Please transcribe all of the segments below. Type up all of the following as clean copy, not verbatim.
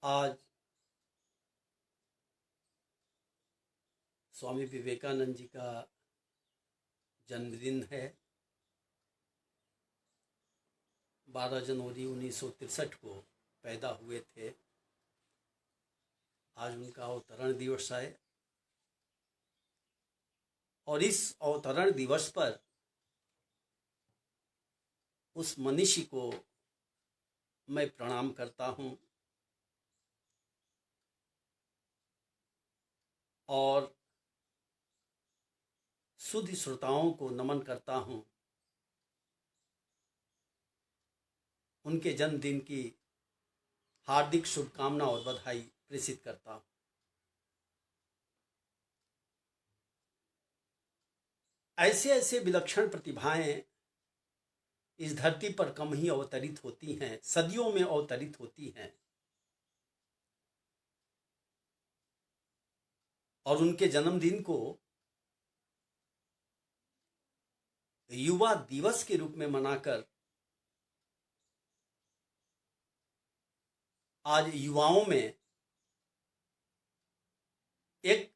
आज स्वामी विवेकानंद जी का जन्मदिन है। 12 जनवरी 1963 को पैदा हुए थे। आज उनका अवतरण दिवस है और इस अवतरण दिवस पर उस मनीषी को मैं प्रणाम करता हूं और शुद्ध श्रोताओं को नमन करता हूं। उनके जन्मदिन की हार्दिक शुभकामना और बधाई प्रेषित करता हूं। ऐसे ऐसे विलक्षण प्रतिभाएं इस धरती पर कम ही अवतरित होती हैं, सदियों में अवतरित होती हैं और उनके जन्मदिन को युवा दिवस के रूप में मनाकर आज युवाओं में एक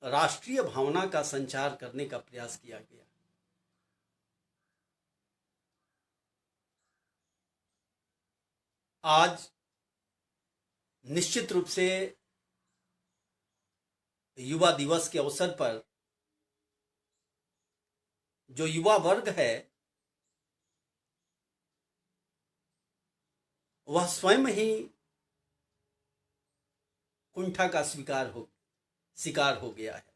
राष्ट्रीय भावना का संचार करने का प्रयास किया गया। आज निश्चित रूप से युवा दिवस के अवसर पर जो युवा वर्ग है वह स्वयं ही कुंठा का शिकार हो गया है।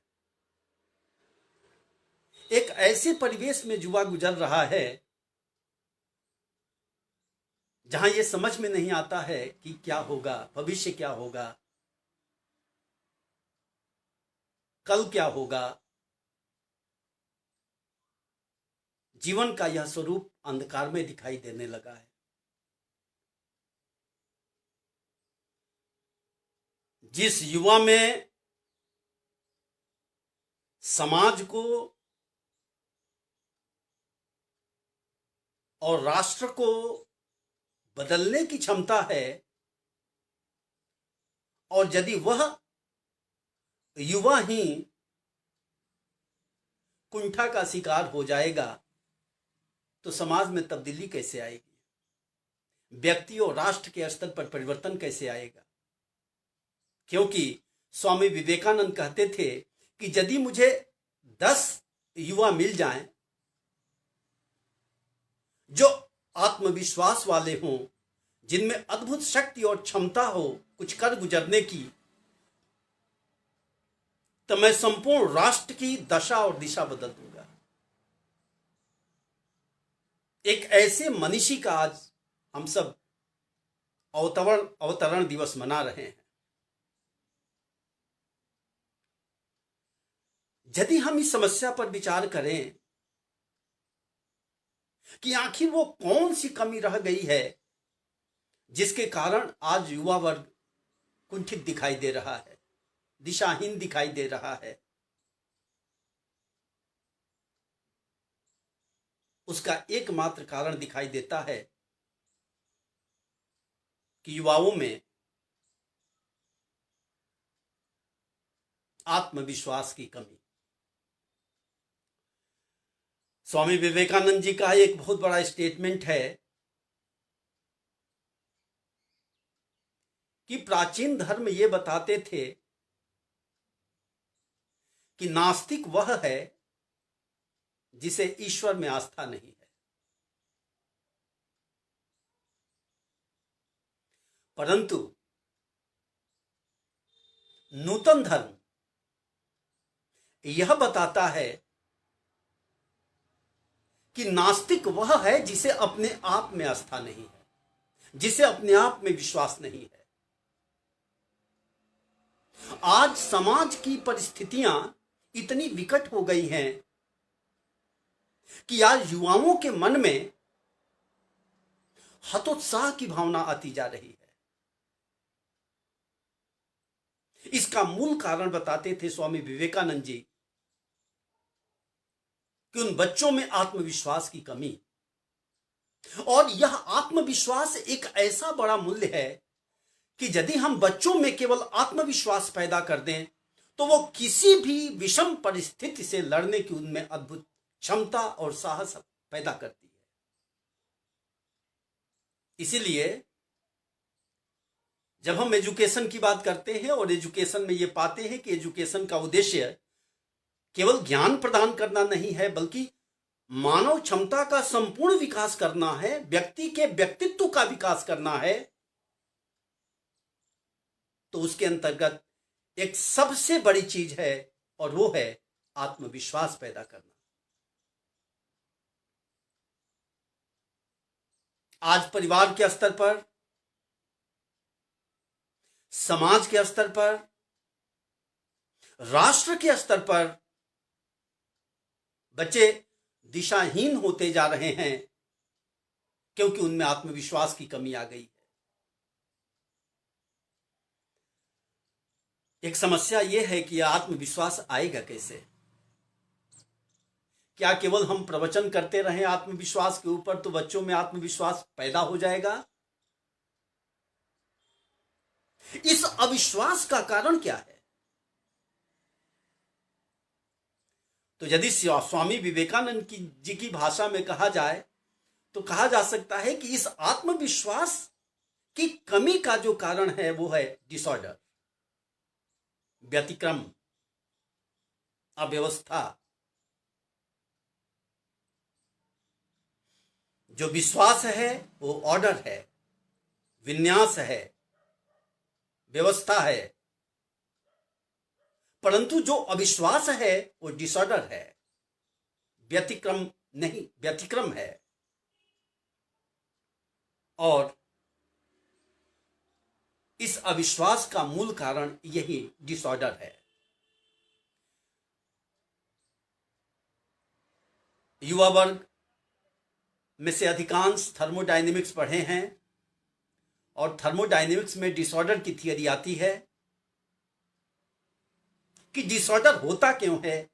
एक ऐसे परिवेश में युवा गुजर रहा है जहां यह समझ में नहीं आता है कि क्या होगा, भविष्य क्या होगा, कल क्या होगा। जीवन का यह स्वरूप अंधकार में दिखाई देने लगा है। जिस युवा में समाज को और राष्ट्र को बदलने की क्षमता है और यदि वह युवा ही कुंठा का शिकार हो जाएगा तो समाज में तब्दीली कैसे आएगी, व्यक्ति और राष्ट्र के स्तर पर परिवर्तन कैसे आएगा। क्योंकि स्वामी विवेकानंद कहते थे कि यदि मुझे 10 युवा मिल जाएं जो आत्मविश्वास वाले हों, जिनमें अद्भुत शक्ति और क्षमता हो कुछ कर गुजरने की, तो मैं संपूर्ण राष्ट्र की दशा और दिशा बदल दूंगा। एक ऐसे मनीषी का आज हम सब अवतरण दिवस मना रहे हैं। यदि हम इस समस्या पर विचार करें कि आखिर वो कौन सी कमी रह गई है जिसके कारण आज युवा वर्ग कुंठित दिखाई दे रहा है, दिशाहीन दिखाई दे रहा है, उसका एकमात्र कारण दिखाई देता है कि युवाओं में आत्मविश्वास की कमी। स्वामी विवेकानंद जी का एक बहुत बड़ा स्टेटमेंट है कि प्राचीन धर्म ये बताते थे कि नास्तिक वह है जिसे ईश्वर में आस्था नहीं है, परंतु नूतन धर्म यह बताता है कि नास्तिक वह है जिसे अपने आप में आस्था नहीं है, जिसे अपने आप में विश्वास नहीं है। आज समाज की परिस्थितियां इतनी विकट हो गई हैं कि आज युवाओं के मन में हतोत्साह की भावना आती जा रही है। इसका मूल कारण बताते थे स्वामी विवेकानंद जी कि उन बच्चों में आत्मविश्वास की कमी, और यह आत्मविश्वास एक ऐसा बड़ा मूल्य है कि यदि हम बच्चों में केवल आत्मविश्वास पैदा कर दें तो वो किसी भी विषम परिस्थिति से लड़ने की उनमें अद्भुत क्षमता और साहस पैदा करती है। इसीलिए जब हम एजुकेशन की बात करते हैं और एजुकेशन में ये पाते हैं कि एजुकेशन का उद्देश्य केवल ज्ञान प्रदान करना नहीं है, बल्कि मानव क्षमता का संपूर्ण विकास करना है, व्यक्ति के व्यक्तित्व का विकास करना है, तो उसके अंतर्गत एक सबसे बड़ी चीज है और वो है आत्मविश्वास पैदा करना। आज परिवार के स्तर पर, समाज के स्तर पर, राष्ट्र के स्तर पर बच्चे दिशाहीन होते जा रहे हैं क्योंकि उनमें आत्मविश्वास की कमी आ गई है। एक समस्या यह है कि आत्मविश्वास आएगा कैसे? क्या केवल हम प्रवचन करते रहें आत्मविश्वास के ऊपर तो बच्चों में आत्मविश्वास पैदा हो जाएगा? इस अविश्वास का कारण क्या है? तो यदि स्वामी विवेकानंद जी की भाषा में कहा जाए तो कहा जा सकता है कि इस आत्मविश्वास की कमी का जो कारण है वो है डिसऑर्डर, व्यतिक्रम, अव्यवस्था। जो विश्वास है वो ऑर्डर है, विन्यास है, व्यवस्था है, परंतु जो अविश्वास है वो डिसऑर्डर है, व्यतिक्रम नहीं, व्यतिक्रम है। और इस अविश्वास का मूल कारण यही डिसऑर्डर है। युवा वर्ग में से अधिकांश थर्मोडायनेमिक्स पढ़े हैं और थर्मोडायनेमिक्स में डिसऑर्डर की थियरी आती है कि डिसऑर्डर होता क्यों है,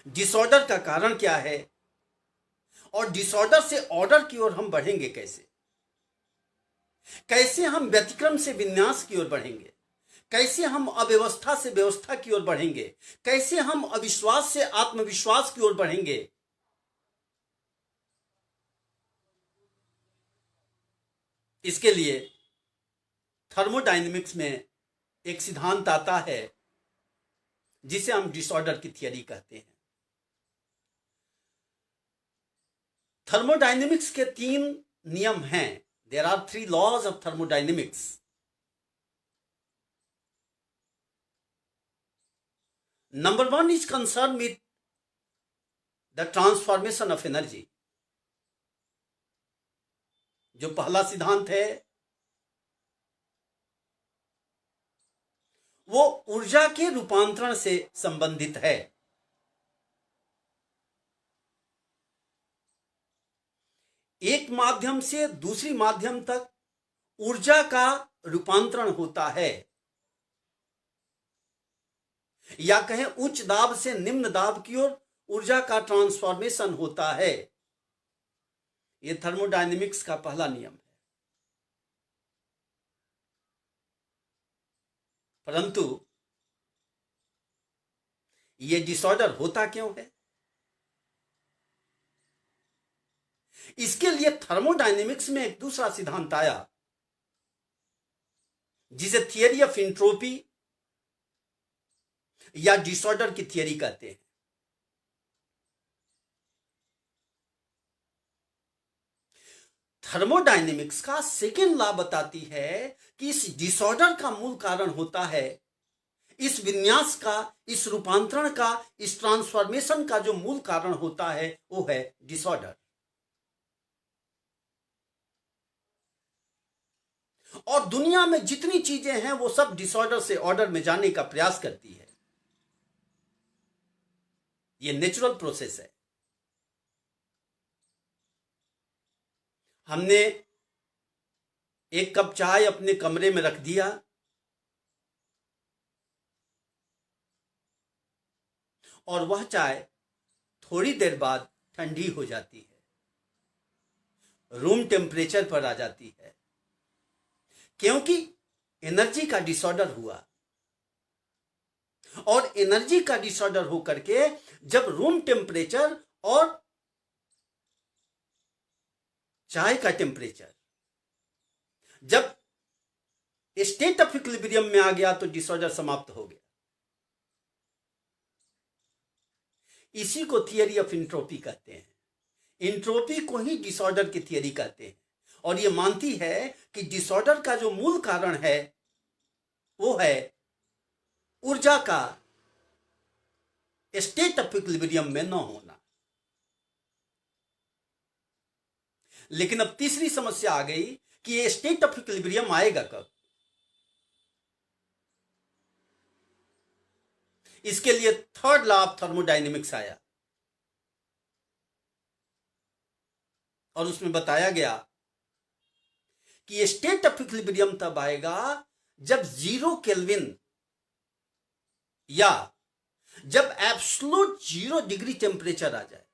डिसऑर्डर का कारण क्या है और डिसऑर्डर से ऑर्डर की ओर हम बढ़ेंगे कैसे, कैसे हम व्यतिक्रम से विन्यास की ओर बढ़ेंगे, कैसे हम अव्यवस्था से व्यवस्था की ओर बढ़ेंगे, कैसे हम अविश्वास से आत्मविश्वास की ओर बढ़ेंगे। इसके लिए थर्मोडायनेमिक्स में एक सिद्धांत आता है जिसे हम डिसऑर्डर की थियरी कहते हैं। थर्मोडायनेमिक्स के 3 नियम हैं। There are 3 laws of thermodynamics. Number 1 is concern with the transformation of energy. जो पहला सिद्धांत है वो ऊर्जा के रूपांतरण से संबंधित है। एक माध्यम से दूसरी माध्यम तक ऊर्जा का रूपांतरण होता है, या कहें उच्च दाब से निम्न दाब की ओर ऊर्जा का ट्रांसफॉर्मेशन होता है। यह थर्मोडायनेमिक्स का पहला नियम है। परंतु यह डिसऑर्डर होता क्यों है? इसके लिए थर्मोडायनेमिक्स में एक दूसरा सिद्धांत आया जिसे थियरी ऑफ एंट्रोपी या डिसऑर्डर की थियरी कहते हैं। थर्मोडायनेमिक्स का सेकेंड लॉ बताती है कि इस डिसऑर्डर का मूल कारण होता है, इस विन्यास का, इस रूपांतरण का, इस ट्रांसफॉर्मेशन का जो मूल कारण होता है वो है डिसऑर्डर। और दुनिया में जितनी चीजें हैं वो सब डिसऑर्डर से ऑर्डर में जाने का प्रयास करती है। ये नेचुरल प्रोसेस है। हमने एक कप चाय अपने कमरे में रख दिया और वह चाय थोड़ी देर बाद ठंडी हो जाती है, रूम टेम्परेचर पर आ जाती है। क्योंकि एनर्जी का डिसऑर्डर हुआ, और एनर्जी का डिसऑर्डर होकर के जब रूम टेम्परेचर और चाय का टेम्परेचर जब स्टेट ऑफ इक्विलिब्रियम में आ गया तो डिसऑर्डर समाप्त हो गया। इसी को थियरी ऑफ इंट्रोपी कहते हैं। इंट्रोपी को ही डिसऑर्डर की थियरी कहते हैं, और यह मानती है कि डिसऑर्डर का जो मूल कारण है वो है ऊर्जा का स्टेट ऑफ इक्विलिब्रियम में न होना। लेकिन अब तीसरी समस्या आ गई कि ये स्टेट ऑफ इक्विलिब्रियम आएगा कब। इसके लिए थर्ड लॉ ऑफ थर्मोडायनेमिक्स आया, और उसमें बताया गया कि ये स्टेट ऑफ इक्विलिब्रियम तब आएगा जब 0 केल्विन या जब एब्सोल्यूट 0 डिग्री टेम्परेचर आ जाए,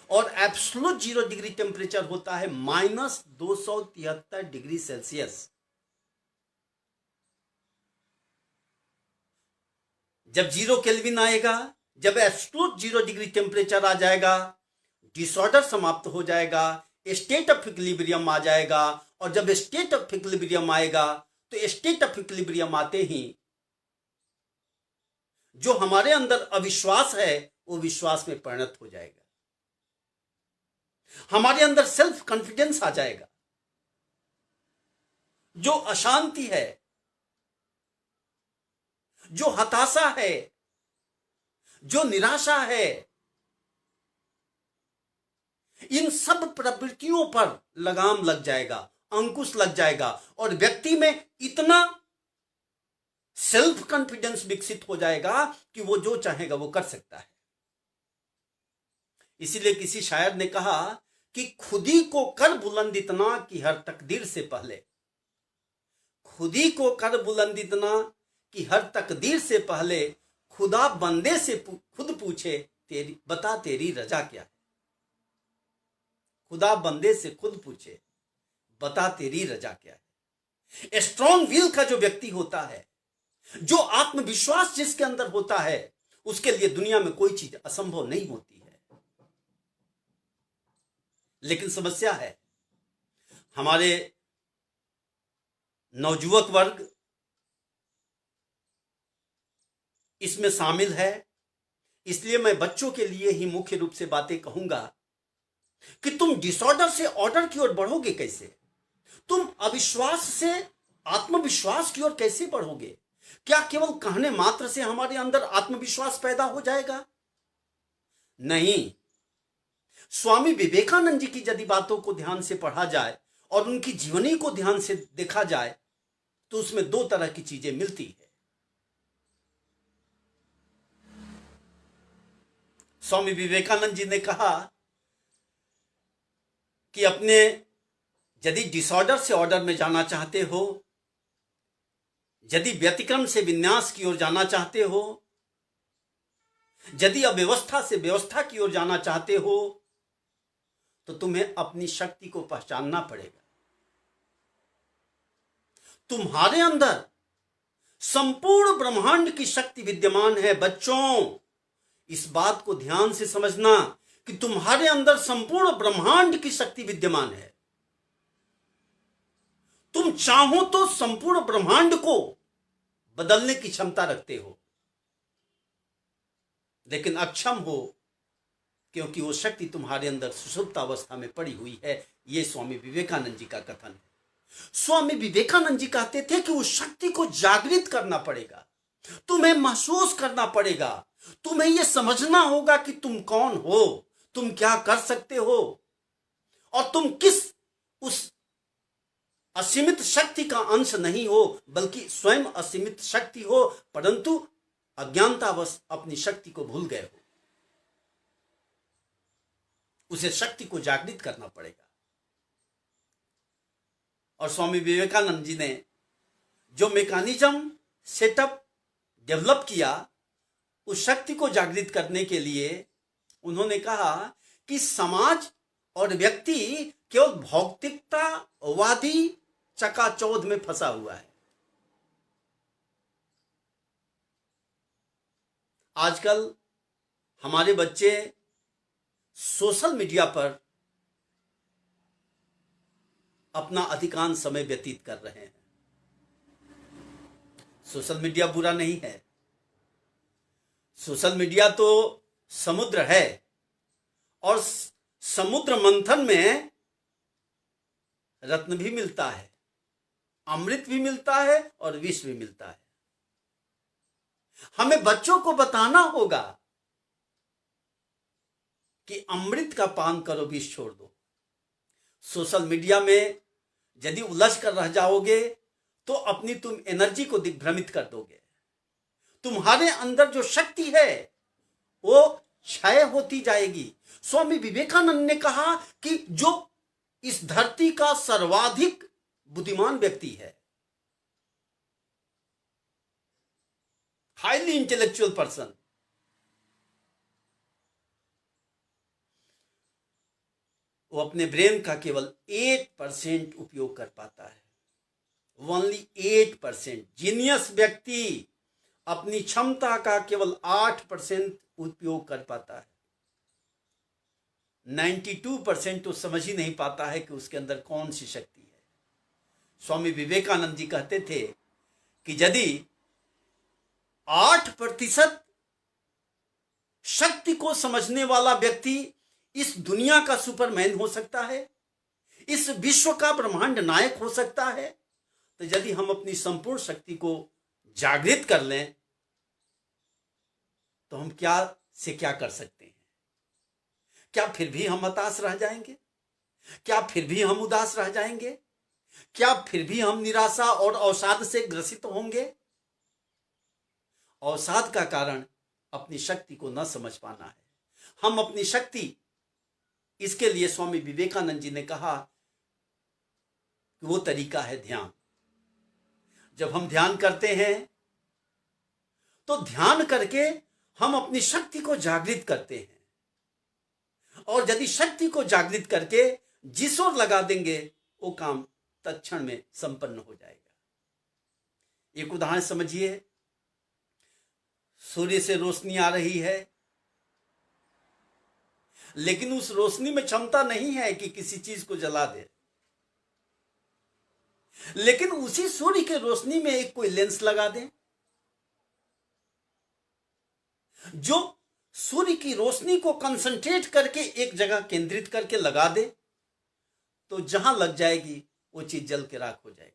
और एब्सोल्यूट 0 डिग्री टेम्परेचर होता है -273 डिग्री सेल्सियस। जब 0 केल्विन आएगा, जब एब्सोल्यूट 0 डिग्री टेम्परेचर आ जाएगा, डिसऑर्डर समाप्त हो जाएगा, स्टेट ऑफ इक्विलिब्रियम आ जाएगा। और जब स्टेट ऑफ इक्विलिब्रियम आएगा तो स्टेट ऑफ इक्विलिब्रियम आते ही जो हमारे अंदर अविश्वास है वो विश्वास में परिणत हो जाएगा, हमारे अंदर सेल्फ कॉन्फिडेंस आ जाएगा। जो अशांति है, जो हताशा है, जो निराशा है, इन सब प्रवृत्तियों पर लगाम लग जाएगा, अंकुश लग जाएगा, और व्यक्ति में इतना सेल्फ कॉन्फिडेंस विकसित हो जाएगा कि वो जो चाहेगा वो कर सकता है। इसीलिए किसी शायर ने कहा कि खुदी को कर बुलंद इतना कि हर तकदीर से पहले, खुदी को कर बुलंद इतना कि हर तकदीर से पहले खुदा बंदे से खुद पूछे तेरी बता तेरी रजा क्या है। खुदा बंदे से खुद पूछे बता तेरी रजा क्या है। स्ट्रॉन्ग विल का जो व्यक्ति होता है, जो आत्मविश्वास जिसके अंदर होता है, उसके लिए दुनिया में कोई चीज असंभव नहीं होती है। लेकिन समस्या है हमारे नवयुवक वर्ग इसमें शामिल है। इसलिए मैं बच्चों के लिए ही मुख्य रूप से बातें कहूंगा कि तुम डिसऑर्डर से ऑर्डर की ओर बढ़ोगे कैसे, तुम अविश्वास से आत्मविश्वास की ओर कैसे बढ़ोगे। क्या केवल कहने मात्र से हमारे अंदर आत्मविश्वास पैदा हो जाएगा? नहीं। स्वामी विवेकानंद जी की यदि बातों को ध्यान से पढ़ा जाए और उनकी जीवनी को ध्यान से देखा जाए तो उसमें दो तरह की चीजें मिलती है। स्वामी विवेकानंद जी ने कहा कि अपने यदि डिसऑर्डर से ऑर्डर में जाना चाहते हो, यदि व्यतिक्रम से विन्यास की ओर जाना चाहते हो, यदि अव्यवस्था से व्यवस्था की ओर जाना चाहते हो, तो तुम्हें अपनी शक्ति को पहचानना पड़ेगा। तुम्हारे अंदर संपूर्ण ब्रह्मांड की शक्ति विद्यमान है। बच्चों, इस बात को ध्यान से समझना कि तुम्हारे अंदर संपूर्ण ब्रह्मांड की शक्ति विद्यमान है। तुम चाहो तो संपूर्ण ब्रह्मांड को बदलने की क्षमता रखते हो, लेकिन अक्षम हो क्योंकि वो शक्ति तुम्हारे अंदर सुषुप्त अवस्था में पड़ी हुई है। यह स्वामी विवेकानंद जी का कथन है। स्वामी विवेकानंद जी कहते थे कि उस शक्ति को जागृत करना पड़ेगा, तुम्हें महसूस करना पड़ेगा, तुम्हें यह समझना होगा कि तुम कौन हो, तुम क्या कर सकते हो, और तुम किस उस असीमित शक्ति का अंश नहीं हो, बल्कि स्वयं असीमित शक्ति हो, परंतु अज्ञानतावश अपनी शक्ति को भूल गए हो। उसे शक्ति को जागृत करना पड़ेगा। और स्वामी विवेकानंद जी ने जो मैकेनिज्म सेटअप डेवलप किया उस शक्ति को जागृत करने के लिए, उन्होंने कहा कि समाज और व्यक्ति केवल भौतिकतावादी चकाचौंध में फंसा हुआ है। आजकल हमारे बच्चे सोशल मीडिया पर अपना अधिकांश समय व्यतीत कर रहे हैं। सोशल मीडिया बुरा नहीं है, सोशल मीडिया तो समुद्र है और समुद्र मंथन में रत्न भी मिलता है, अमृत भी मिलता है और विष भी मिलता है। हमें बच्चों को बताना होगा कि अमृत का पान करो, विष छोड़ दो। सोशल मीडिया में यदि उलझ कर रह जाओगे तो अपनी तुम एनर्जी को दिग्भ्रमित कर दोगे। तुम्हारे अंदर जो शक्ति है वो क्षय होती जाएगी। स्वामी विवेकानंद ने कहा कि जो इस धरती का सर्वाधिक बुद्धिमान व्यक्ति है, हाईली इंटेलेक्चुअल पर्सन, वो अपने ब्रेन का केवल 8% उपयोग कर पाता है। ओनली 8%। जीनियस व्यक्ति अपनी क्षमता का केवल 8% उपयोग कर पाता है। 92% तो समझ ही नहीं पाता है कि उसके अंदर कौन सी शक्ति है। स्वामी विवेकानंद जी कहते थे कि यदि 8% शक्ति को समझने वाला व्यक्ति इस दुनिया का सुपरमैन हो सकता है, इस विश्व का ब्रह्मांड नायक हो सकता है, तो यदि हम अपनी संपूर्ण शक्ति को जागृत कर लें तो हम क्या से क्या कर सकते हैं? क्या फिर भी हम हताश रह जाएंगे? क्या फिर भी हम उदास रह जाएंगे? क्या फिर भी हम निराशा और अवसाद से ग्रसित होंगे? अवसाद का कारण अपनी शक्ति को न समझ पाना है। हम अपनी शक्ति, इसके लिए स्वामी विवेकानंद जी ने कहा कि वो तरीका है ध्यान। जब हम ध्यान करते हैं तो ध्यान करके हम अपनी शक्ति को जागृत करते हैं, और यदि शक्ति को जागृत करके जिस ओर लगा देंगे वो काम तत्क्षण में संपन्न हो जाएगा। एक उदाहरण समझिए, सूर्य से रोशनी आ रही है, लेकिन उस रोशनी में क्षमता नहीं है कि किसी चीज को जला दे, लेकिन उसी सूर्य के रोशनी में एक कोई लेंस लगा दे जो सूर्य की रोशनी को कंसंट्रेट करके एक जगह केंद्रित करके लगा दे, तो जहां लग जाएगी वो चीज जल के राख हो जाएगी।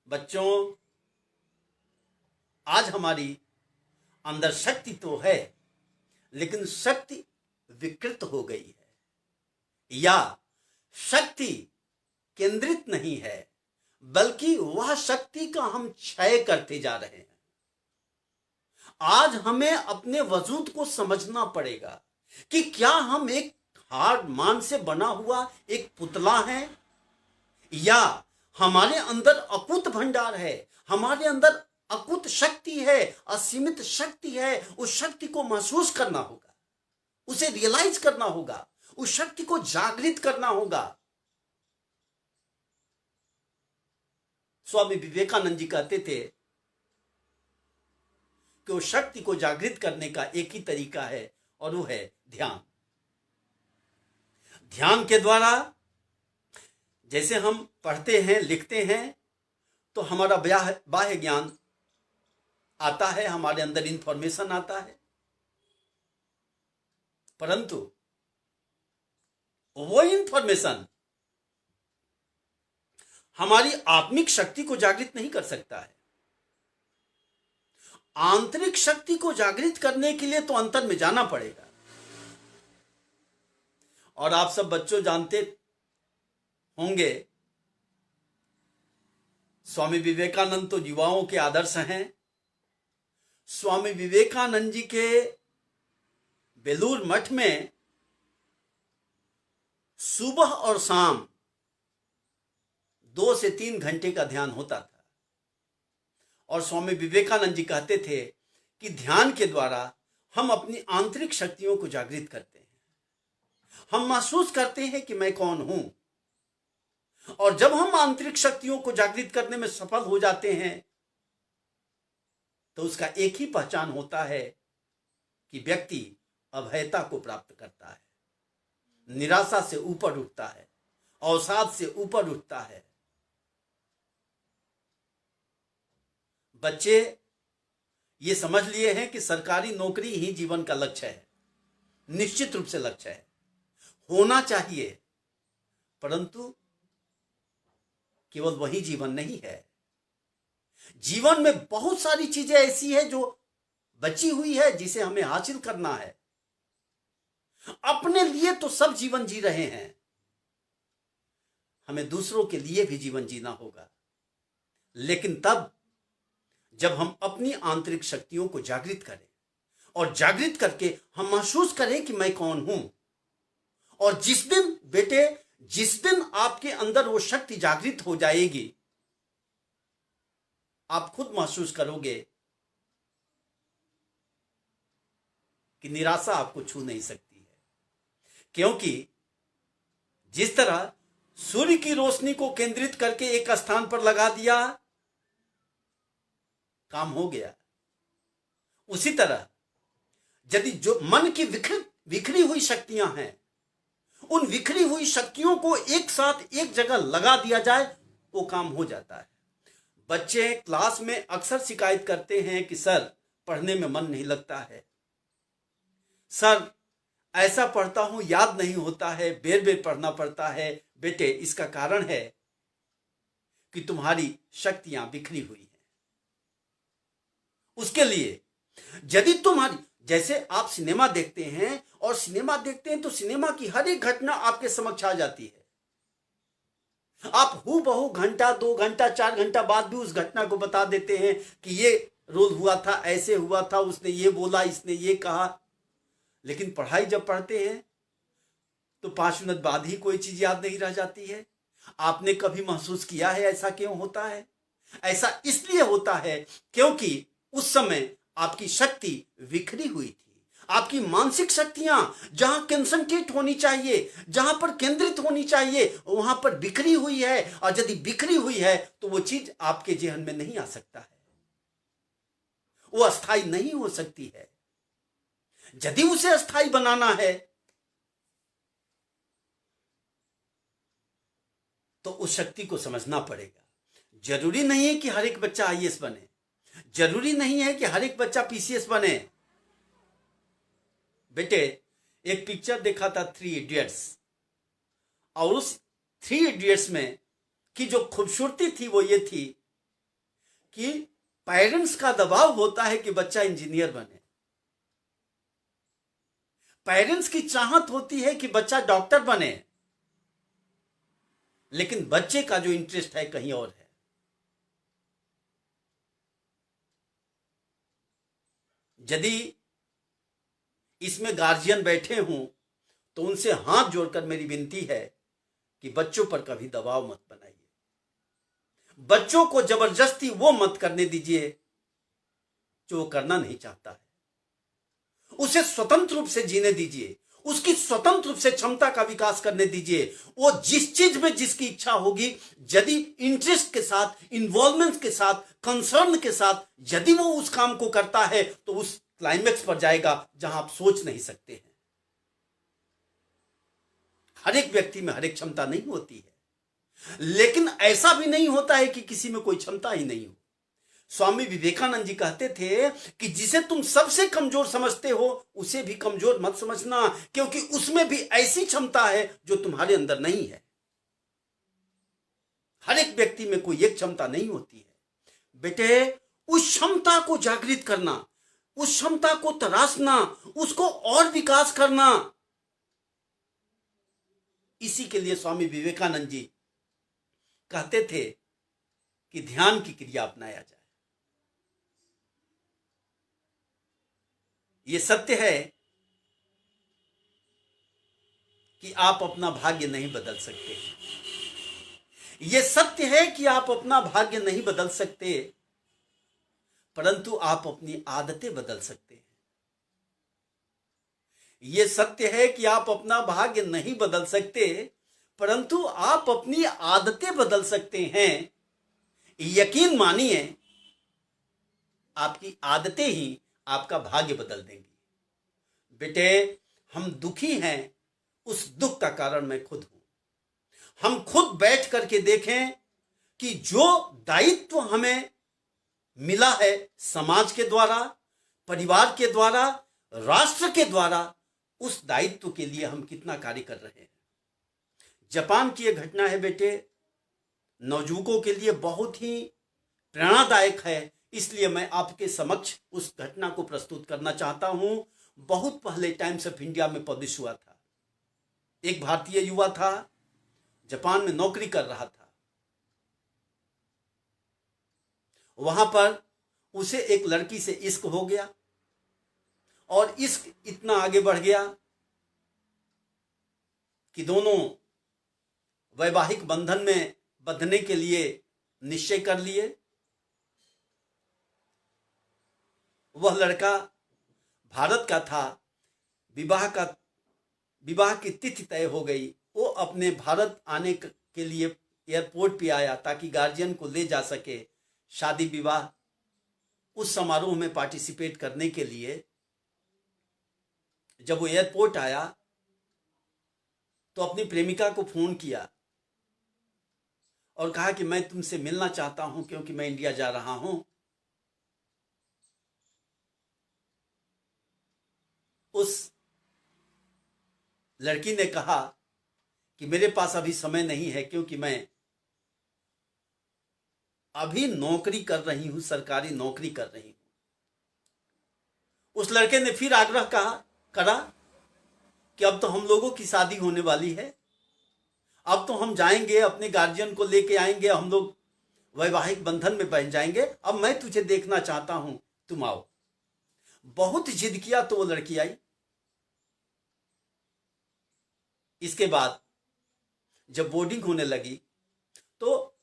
बच्चों, आज हमारी अंदर शक्ति तो है, लेकिन शक्ति विकृत हो गई है, या शक्ति केंद्रित नहीं है, बल्कि वह शक्ति का हम क्षय करते जा रहे हैं। आज हमें अपने वजूद को समझना पड़ेगा कि क्या हम एक हाड़ मान से बना हुआ एक पुतला है, या हमारे अंदर अकुत भंडार है, हमारे अंदर अकुत शक्ति है, असीमित शक्ति है। उस शक्ति को महसूस करना होगा, उसे रियलाइज करना होगा, उस शक्ति को जागृत करना होगा। स्वामी विवेकानंद जी कहते थे कि उस शक्ति को जागृत करने का एक ही तरीका है, और वो है ध्यान। ध्यान के द्वारा जैसे हम पढ़ते हैं, लिखते हैं, तो हमारा बाह्य ज्ञान आता है, हमारे अंदर इंफॉर्मेशन आता है, परंतु वो इंफॉर्मेशन हमारी आत्मिक शक्ति को जागृत नहीं कर सकता है। आंतरिक शक्ति को जागृत करने के लिए तो अंतर में जाना पड़ेगा। और आप सब बच्चों जानते होंगे, स्वामी विवेकानंद तो युवाओं के आदर्श हैं। स्वामी विवेकानंद जी के बेलूर मठ में सुबह और शाम 2 से 3 घंटे का ध्यान होता था, और स्वामी विवेकानंद जी कहते थे कि ध्यान के द्वारा हम अपनी आंतरिक शक्तियों को जागृत करते हैं। हम महसूस करते हैं कि मैं कौन हूं, और जब हम आंतरिक शक्तियों को जागृत करने में सफल हो जाते हैं तो उसका एक ही पहचान होता है कि व्यक्ति अभयता को प्राप्त करता है, निराशा से ऊपर उठता है, अवसाद से ऊपर उठता है। बच्चे ये समझ लिए हैं कि सरकारी नौकरी ही जीवन का लक्ष्य है, निश्चित रूप से लक्ष्य है, होना चाहिए, परंतु केवल वही जीवन नहीं है। जीवन में बहुत सारी चीजें ऐसी है जो बची हुई है जिसे हमें हासिल करना है। अपने लिए तो सब जीवन जी रहे हैं, हमें दूसरों के लिए भी जीवन जीना होगा, लेकिन तब जब हम अपनी आंतरिक शक्तियों को जागृत करें और जागृत करके हम महसूस करें कि मैं कौन हूं। और जिस दिन आपके अंदर वो शक्ति जागृत हो जाएगी, आप खुद महसूस करोगे कि निराशा आपको छू नहीं सकती है, क्योंकि जिस तरह सूर्य की रोशनी को केंद्रित करके एक स्थान पर लगा दिया, काम हो गया। उसी तरह यदि जो मन की बिखरी हुई शक्तियां हैं, उन बिखरी हुई शक्तियों को एक साथ एक जगह लगा दिया जाए, वो काम हो जाता है। बच्चे क्लास में अक्सर शिकायत करते हैं कि सर पढ़ने में मन नहीं लगता है, सर ऐसा पढ़ता हूं याद नहीं होता है, बेर बेर पढ़ना पड़ता है। बेटे, इसका कारण है कि तुम्हारी शक्तियां बिखरी हुई हैं। उसके लिए यदि तुम्हारी, जैसे आप सिनेमा देखते हैं और सिनेमा देखते हैं तो सिनेमा की हर एक घटना आपके समक्ष आ जाती है। आप हूबहू घंटा, 2 घंटा, 4 घंटा बाद भी उस घटना को बता देते हैं कि ये रोल हुआ था, ऐसे हुआ था, उसने ये बोला, इसने ये कहा। लेकिन पढ़ाई जब पढ़ते हैं तो 5 मिनट बाद ही कोई चीज याद नहीं रह जाती है। आपने कभी महसूस किया है ऐसा क्यों होता है? ऐसा इसलिए होता है क्योंकि उस समय आपकी शक्ति बिखरी हुई थी। आपकी मानसिक शक्तियां जहां कंसंट्रेट होनी चाहिए, जहां पर केंद्रित होनी चाहिए, वहां पर बिखरी हुई है। और यदि बिखरी हुई है तो वो चीज आपके जेहन में नहीं आ सकता है, वो अस्थाई नहीं हो सकती है। यदि उसे अस्थाई बनाना है तो उस शक्ति को समझना पड़ेगा। जरूरी नहीं है कि हर एक बच्चा आईएएस बने, जरूरी नहीं है कि हर एक बच्चा पीसीएस बने। बेटे, एक पिक्चर देखा था 3 इडियट्स, और उस 3 इडियट्स में की जो खूबसूरती थी वो ये थी कि पेरेंट्स का दबाव होता है कि बच्चा इंजीनियर बने, पेरेंट्स की चाहत होती है कि बच्चा डॉक्टर बने, लेकिन बच्चे का जो इंटरेस्ट है कहीं और है। यदि इसमें गार्जियन बैठे हों तो उनसे हाथ जोड़कर मेरी विनती है कि बच्चों पर कभी दबाव मत बनाइए, बच्चों को जबरदस्ती वो मत करने दीजिए जो वो करना नहीं चाहता है। उसे स्वतंत्र रूप से जीने दीजिए, उसकी स्वतंत्र रूप से क्षमता का विकास करने दीजिए। वो जिस चीज में जिसकी इच्छा होगी, यदि इंटरेस्ट के साथ, इन्वॉल्वमेंट के साथ, कंसर्न के साथ यदि वो उस काम को करता है तो उस क्लाइमेक्स पर जाएगा जहां आप सोच नहीं सकते हैं। हर एक व्यक्ति में हर एक क्षमता नहीं होती है, लेकिन ऐसा भी नहीं होता है कि किसी में कोई क्षमता ही नहीं हो। स्वामी विवेकानंद जी कहते थे कि जिसे तुम सबसे कमजोर समझते हो उसे भी कमजोर मत समझना, क्योंकि उसमें भी ऐसी क्षमता है जो तुम्हारे अंदर नहीं है। हर एक व्यक्ति में कोई एक क्षमता नहीं होती है। बेटे, उस क्षमता को जागृत करना, उस क्षमता को तराशना, उसको और विकास करना, इसी के लिए स्वामी विवेकानंद जी कहते थे कि ध्यान की क्रिया अपनाया जाए। ये सत्य है कि आप अपना भाग्य नहीं बदल सकते, ये सत्य है कि आप अपना भाग्य नहीं बदल सकते, परंतु आप अपनी आदतें बदल सकते हैं। ये सत्य है कि आप अपना भाग्य नहीं बदल सकते, परंतु आप अपनी आदतें बदल सकते हैं। यकीन मानिए, आपकी आदतें ही आपका भाग्य बदल देंगी। बेटे, हम दुखी हैं, उस दुख का कारण मैं खुद हूं। हम खुद बैठ करके देखें कि जो दायित्व हमें मिला है समाज के द्वारा, परिवार के द्वारा, राष्ट्र के द्वारा, उस दायित्व के लिए हम कितना कार्य कर रहे हैं। जापान की यह घटना है बेटे, नवयुवकों के लिए बहुत ही प्रेरणादायक है। इसलिए मैं आपके समक्ष उस घटना को प्रस्तुत करना चाहता हूं। बहुत पहले टाइम्स ऑफ इंडिया में पब्लिश हुआ था। एक भारतीय युवा था, जापान में नौकरी कर रहा था। वहां पर उसे एक लड़की से इश्क हो गया और इश्क इतना आगे बढ़ गया कि दोनों वैवाहिक बंधन में बंधने के लिए निश्चय कर लिए। वह लड़का भारत का था। विवाह की तिथि तय हो गई। वो अपने भारत आने के लिए एयरपोर्ट पे आया ताकि गार्जियन को ले जा सके शादी विवाह उस समारोह में पार्टिसिपेट करने के लिए। जब वो एयरपोर्ट आया तो अपनी प्रेमिका को फोन किया और कहा कि मैं तुमसे मिलना चाहता हूं क्योंकि मैं इंडिया जा रहा हूं। उस लड़की ने कहा कि मेरे पास अभी समय नहीं है क्योंकि मैं अभी नौकरी कर रही हूं, सरकारी नौकरी कर रही हूं। उस लड़के ने फिर आग्रह करा कि अब तो हम लोगों की शादी होने वाली है, अब तो हम जाएंगे, अपने गार्जियन को लेके आएंगे, हम लोग वैवाहिक बंधन में बन जाएंगे। अब मैं तुझे देखना चाहता हूं, तुम आओ। बहुत जिद किया तो वो लड़की आई। इसके बाद जब बोर्डिंग होने लगी तो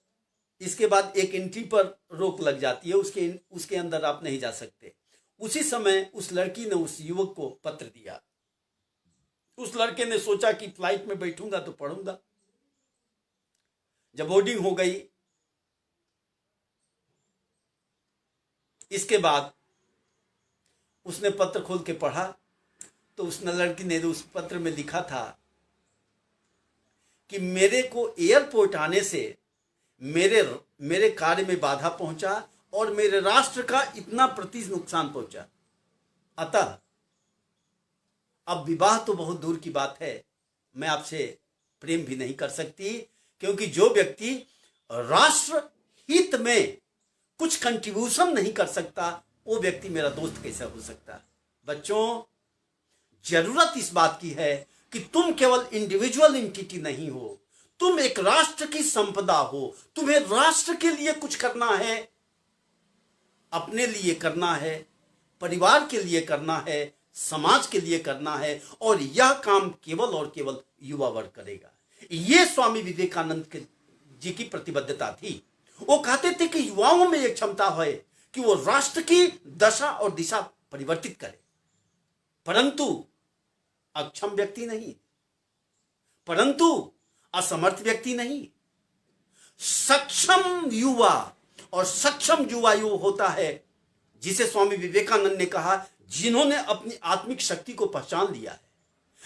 इसके बाद एक एंट्री पर रोक लग जाती है, उसके अंदर आप नहीं जा सकते। उसी समय उस लड़की ने उस युवक को पत्र दिया। उस लड़के ने सोचा कि फ्लाइट में बैठूंगा तो पढ़ूंगा। जब बोर्डिंग हो गई, इसके बाद उसने पत्र खोल के पढ़ा तो उस लड़की ने उस पत्र में लिखा था कि मेरे को एयरपोर्ट आने से मेरे कार्य में बाधा पहुंचा और मेरे राष्ट्र का इतना प्रति नुकसान पहुंचा। अतः अब विवाह तो बहुत दूर की बात है, मैं आपसे प्रेम भी नहीं कर सकती, क्योंकि जो व्यक्ति राष्ट्र हित में कुछ कंट्रीब्यूशन नहीं कर सकता वो व्यक्ति मेरा दोस्त कैसे हो सकता। बच्चों, जरूरत इस बात की है कि तुम केवल इंडिविजुअल एंटिटी नहीं हो, तुम एक राष्ट्र की संपदा हो। तुम्हें राष्ट्र के लिए कुछ करना है, अपने लिए करना है, परिवार के लिए करना है, समाज के लिए करना है, और यह काम केवल और केवल युवा वर्ग करेगा। यह स्वामी विवेकानंद जी की प्रतिबद्धता थी। वो कहते थे कि युवाओं में एक क्षमता है कि वो राष्ट्र की दशा और दिशा परिवर्तित करे, परंतु अक्षम व्यक्ति नहीं, परंतु असमर्थ व्यक्ति नहीं। सक्षम युवा, और सक्षम युवा यो होता है जिसे स्वामी विवेकानंद ने कहा जिन्होंने अपनी आत्मिक शक्ति को पहचान लिया है,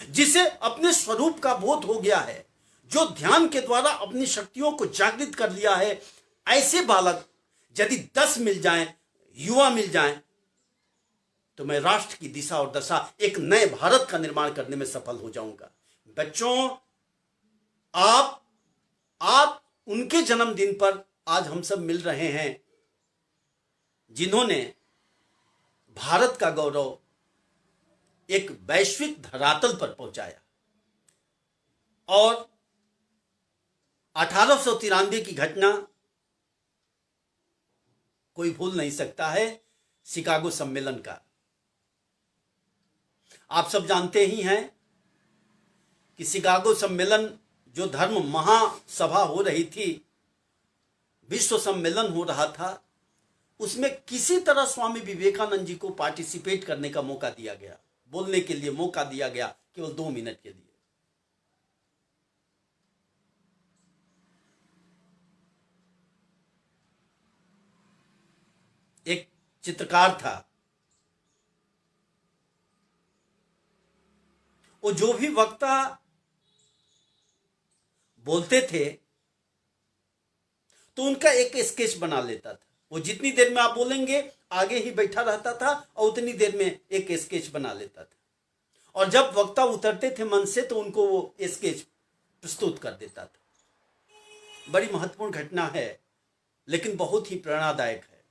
जिसे अपने स्वरूप का बोध हो गया है, जो ध्यान के द्वारा अपनी शक्तियों को जागृत कर लिया है। ऐसे बालक यदि 10 मिल जाएं, युवा मिल जाएं, तो मैं राष्ट्र की दिशा और दशा, एक नए भारत का निर्माण करने में सफल हो जाऊंगा। बच्चों, आप उनके जन्मदिन पर आज हम सब मिल रहे हैं जिन्होंने भारत का गौरव एक वैश्विक धरातल पर पहुंचाया। और 1893 की घटना कोई भूल नहीं सकता है, शिकागो सम्मेलन का। आप सब जानते ही हैं कि शिकागो सम्मेलन जो धर्म महासभा हो रही थी, विश्व सम्मेलन हो रहा था, उसमें किसी तरह स्वामी विवेकानंद जी को पार्टिसिपेट करने का मौका दिया गया, बोलने के लिए मौका दिया गया, केवल 2 मिनट के लिए। एक चित्रकार था, वो जो भी वक्ता बोलते थे तो उनका एक स्केच बना लेता था। वो जितनी देर में आप बोलेंगे आगे ही बैठा रहता था और उतनी देर में एक स्केच बना लेता था, और जब वक्ता उतरते थे मंच से तो उनको वो स्केच प्रस्तुत कर देता था। बड़ी महत्वपूर्ण घटना है, लेकिन बहुत ही प्रेरणादायक है।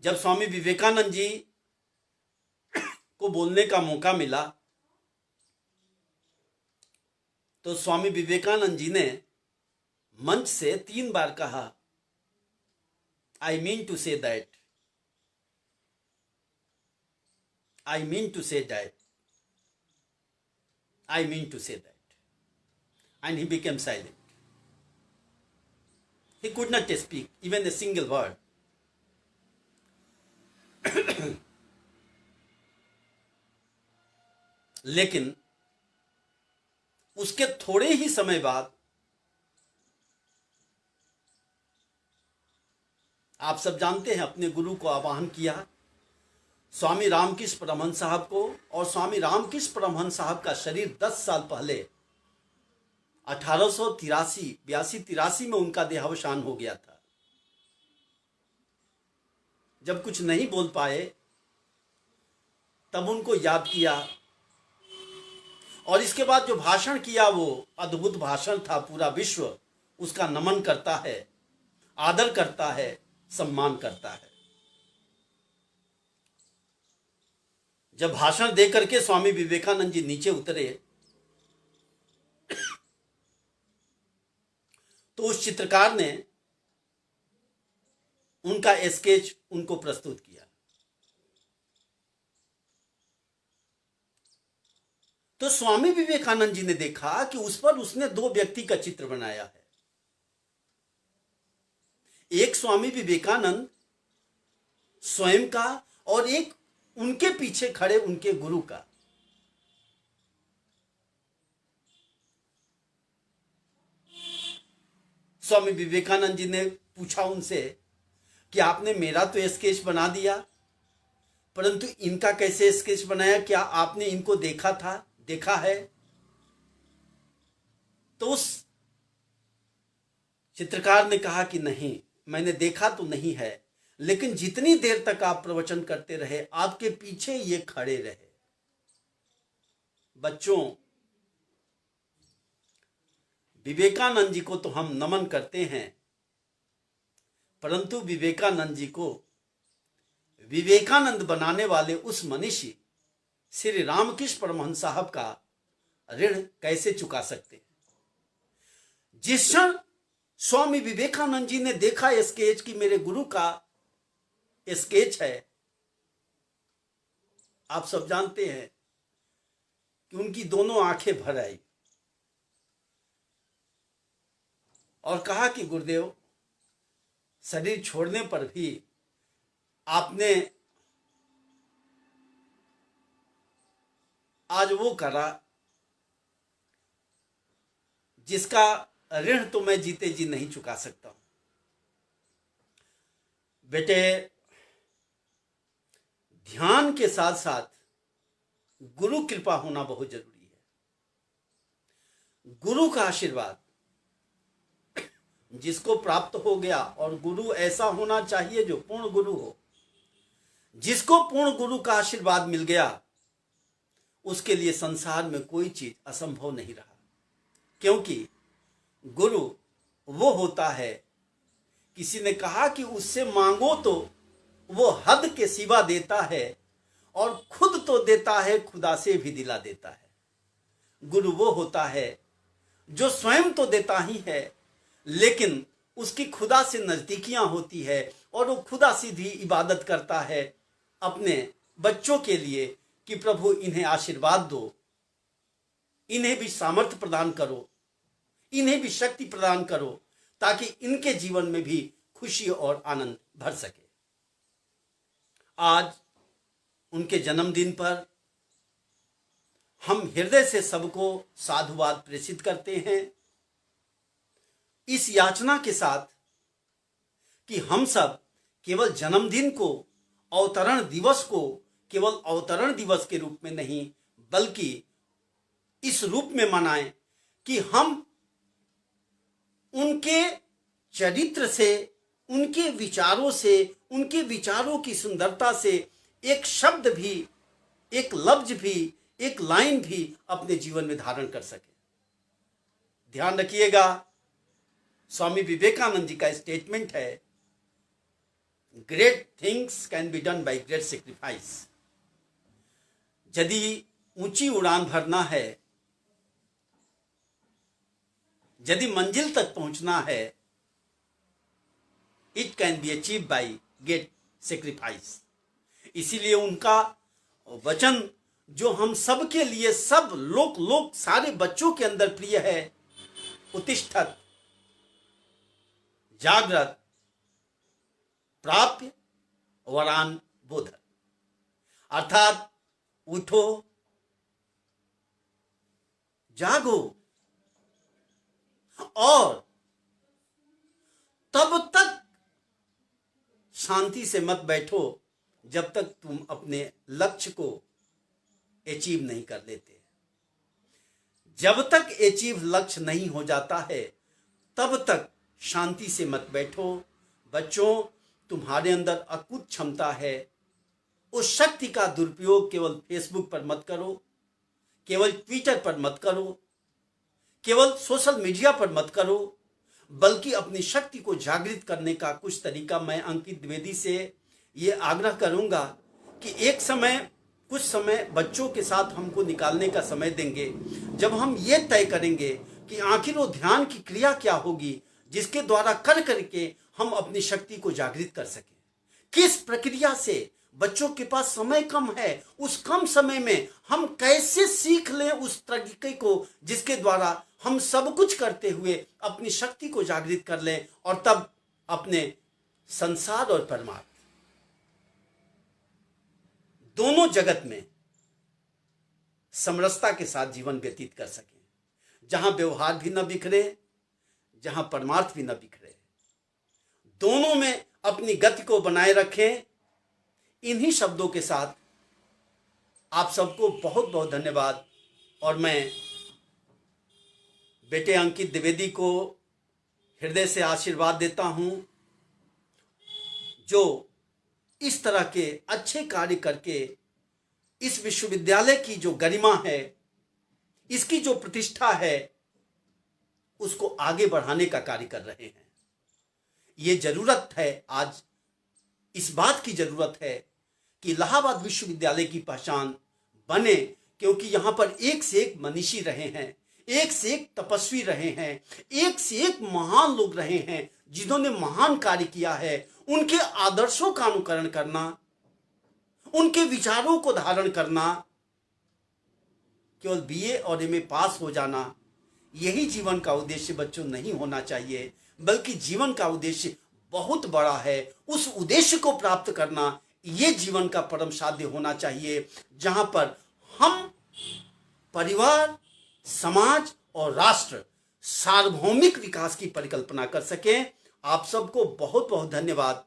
जब स्वामी विवेकानंद जी को बोलने का मौका मिला तो स्वामी विवेकानंद जी ने मंच से 3 बार कहा, I mean to say that, I mean to say that, I mean to say that, and he became silent. He could not speak even a single word. लेकिन उसके थोड़े ही समय बाद आप सब जानते हैं अपने गुरु को आवाहन किया, स्वामी रामकृष्ण परमहंस साहब को, और स्वामी रामकृष्ण परमहंस साहब का शरीर 10 साल पहले 1883 में उनका देहावसान हो गया था। जब कुछ नहीं बोल पाए तब उनको याद किया, और इसके बाद जो भाषण किया वो अद्भुत भाषण था। पूरा विश्व उसका नमन करता है, आदर करता है, सम्मान करता है। जब भाषण दे करके स्वामी विवेकानंद जी नीचे उतरे तो उस चित्रकार ने उनका स्केच उनको प्रस्तुत किया। तो स्वामी विवेकानंद जी ने देखा कि उस पर उसने 2 व्यक्ति का चित्र बनाया है। एक स्वामी विवेकानंद स्वयं का और एक उनके पीछे खड़े उनके गुरु का। स्वामी विवेकानंद जी ने पूछा उनसे कि आपने मेरा तो स्केच बना दिया, परंतु इनका कैसे स्केच बनाया? क्या आपने इनको देखा है? तो उस चित्रकार ने कहा कि नहीं, मैंने देखा तो नहीं है, लेकिन जितनी देर तक आप प्रवचन करते रहे आपके पीछे ये खड़े रहे। बच्चों, विवेकानंद जी को तो हम नमन करते हैं, परंतु विवेकानंद जी को विवेकानंद बनाने वाले उस मनीषी श्री रामकृष्ण परमहंस साहब का ऋण कैसे चुका सकते हैं? जिस क्षण स्वामी विवेकानंद जी ने देखा स्केच कि मेरे गुरु का स्केच है, आप सब जानते हैं कि उनकी दोनों आंखें भर आई और कहा कि गुरुदेव, शरीर छोड़ने पर भी आपने आज वो करा जिसका ऋण तो मैं जीते जी नहीं चुका सकता हूं। बेटे, ध्यान के साथ साथ गुरु कृपा होना बहुत जरूरी है। गुरु का आशीर्वाद जिसको प्राप्त हो गया, और गुरु ऐसा होना चाहिए जो पूर्ण गुरु हो, जिसको पूर्ण गुरु का आशीर्वाद मिल गया उसके लिए संसार में कोई चीज असंभव नहीं रहा। क्योंकि गुरु वो होता है, किसी ने कहा कि उससे मांगो तो वो हद के सिवा देता है, और खुद तो देता है, खुदा से भी दिला देता है। गुरु वो होता है जो स्वयं तो देता ही है, लेकिन उसकी खुदा से नजदीकियां होती है, और वो खुदा सीधी इबादत करता है अपने बच्चों के लिए कि प्रभु इन्हें आशीर्वाद दो, इन्हें भी सामर्थ्य प्रदान करो, इन्हें भी शक्ति प्रदान करो, ताकि इनके जीवन में भी खुशी और आनंद भर सके। आज उनके जन्मदिन पर हम हृदय से सबको साधुवाद प्रेषित करते हैं, इस याचना के साथ कि हम सब केवल जन्मदिन को, अवतरण दिवस को केवल अवतरण दिवस के रूप में नहीं, बल्कि इस रूप में मनाएं कि हम उनके चरित्र से, उनके विचारों से, उनके विचारों की सुंदरता से एक शब्द भी, एक लफ्ज भी, एक लाइन भी अपने जीवन में धारण कर सके। ध्यान रखिएगा, स्वामी विवेकानंद जी का स्टेटमेंट है, great things can be done by great sacrifice. यदि ऊंची उड़ान भरना है, यदि मंजिल तक पहुंचना है, it can be achieve by great sacrifice. इसीलिए उनका वचन जो हम सब के लिए, सब लोक सारे बच्चों के अंदर प्रिय है, उत्तिष्ठत जागृत प्राप्य वरान बोध, अर्थात उठो, जागो और तब तक शांति से मत बैठो जब तक तुम अपने लक्ष्य को अचीव नहीं कर लेते। जब तक अचीव लक्ष्य नहीं हो जाता है तब तक शांति से मत बैठो। बच्चों, तुम्हारे अंदर अकूत क्षमता है, उस शक्ति का दुरुपयोग केवल फेसबुक पर मत करो, केवल ट्विटर पर मत करो, केवल सोशल मीडिया पर मत करो, बल्कि अपनी शक्ति को जागृत करने का कुछ तरीका मैं अंकित द्विवेदी से ये आग्रह करूंगा कि एक समय, कुछ समय बच्चों के साथ हमको निकालने का समय देंगे, जब हम ये तय करेंगे कि आखिर वो ध्यान की क्रिया क्या होगी जिसके द्वारा कर करके हम अपनी शक्ति को जागृत कर सकें। किस प्रक्रिया से, बच्चों के पास समय कम है, उस कम समय में हम कैसे सीख लें उस तरीके को जिसके द्वारा हम सब कुछ करते हुए अपनी शक्ति को जागृत कर लें और तब अपने संसार और परमार्थ दोनों जगत में समरसता के साथ जीवन व्यतीत कर सकें, जहां व्यवहार भी न बिखरे, जहां परमार्थ भी न बिखरे, दोनों में अपनी गति को बनाए रखें। इन्हीं शब्दों के साथ आप सबको बहुत बहुत धन्यवाद और मैं बेटे अंकित द्विवेदी को हृदय से आशीर्वाद देता हूं, जो इस तरह के अच्छे कार्य करके इस विश्वविद्यालय की जो गरिमा है, इसकी जो प्रतिष्ठा है, उसको आगे बढ़ाने का कार्य कर रहे हैं। ये जरूरत है, आज इस बात की जरूरत है कि इलाहाबाद विश्वविद्यालय की पहचान बने, क्योंकि यहां पर एक से एक मनीषी रहे हैं, एक से एक तपस्वी रहे हैं, एक से एक महान लोग रहे हैं जिन्होंने महान कार्य किया है। उनके आदर्शों का अनुकरण करना, उनके विचारों को धारण करना, केवल बीए और एमए पास हो जाना यही जीवन का उद्देश्य बच्चों नहीं होना चाहिए, बल्कि जीवन का उद्देश्य बहुत बड़ा है। उस उद्देश्य को प्राप्त करना ये जीवन का परम साध्य होना चाहिए, जहां पर हम परिवार, समाज और राष्ट्र सार्वभौमिक विकास की परिकल्पना कर सकें। आप सबको बहुत बहुत धन्यवाद।